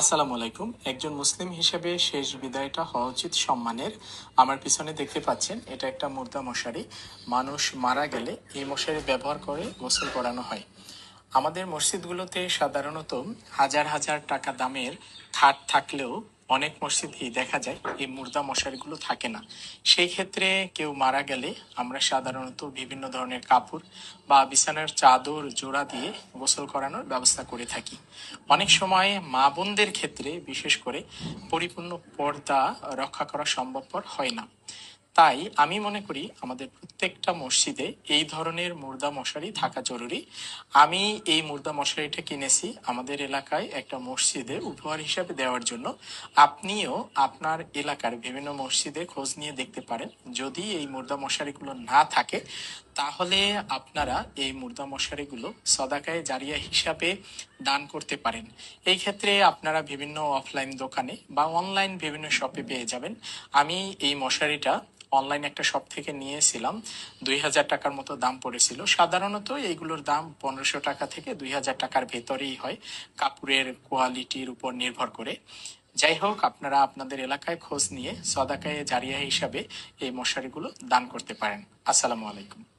আসসালামু আলাইকুম। একজন মুসলিম হিসেবে শেষ বিদায়টা হওয়া উচিত সম্মানের। আমার পিছনে দেখতে পাচ্ছেন এটা একটা মুর্দা মশারি। মানুষ মারা গেলে এই মশারি ব্যবহার করে গোসল করানো হয়। আমাদের মসজিদগুলোতে সাধারণত হাজার হাজার টাকা দামের খাট থাকলেও অনেক মসজিদেই দেখা যায় এই মুর্দা মশারিগুলো থাকে না। সেই ক্ষেত্রে কেউ মারা গেলে আমরা সাধারণত বিভিন্ন ধরনের কাপড় বা বিছানার চাদর জোড়া দিয়ে গোসল করানোর ব্যবস্থা করে থাকি। অনেক সময় মা বোনদের ক্ষেত্রে বিশেষ করে পরিপূর্ণ পর্দা রক্ষা করা সম্ভবপর হয় না। তাই আমি মনে করি আমাদের প্রত্যেকটা মসজিদে এই ধরনের মুর্দা মশারি থাকা জরুরি। আমি এই মুর্দা মশারিটা কিনেছি আমাদের এলাকায় একটা মসজিদে উপহার হিসাবে দেওয়ার জন্য। আপনিও আপনার এলাকার বিভিন্ন মসজিদে খোঁজ নিয়ে দেখতে পারেন। যদি এই মুর্দা মশারিগুলো না থাকে তাহলে আপনারা এই মুর্দা মশারিগুলো সদাকায়ে জারিয়া হিসাবে দান করতে পারেন। এই ক্ষেত্রে আপনারা বিভিন্ন অফলাইন দোকানে বা অনলাইন বিভিন্ন শপে পেয়ে যাবেন। আমি এই মশারিটা অনলাইন একটা শপ থেকে নিয়েছিলাম। 2000 টাকার মতো দাম পড়েছিল। সাধারণত এইগুলোর দাম 1500 টাকা থেকে 2000 টাকার ভেতরেই হয়, কাপড়ের কোয়ালিটির উপর নির্ভর করে। যাই হোক, আপনারা আপনাদের এলাকায় খোঁজ নিয়ে সদাকায়ে জারিয়া হিসাবে এই মশারিগুলো দান করতে পারেন। আসসালামু আলাইকুম।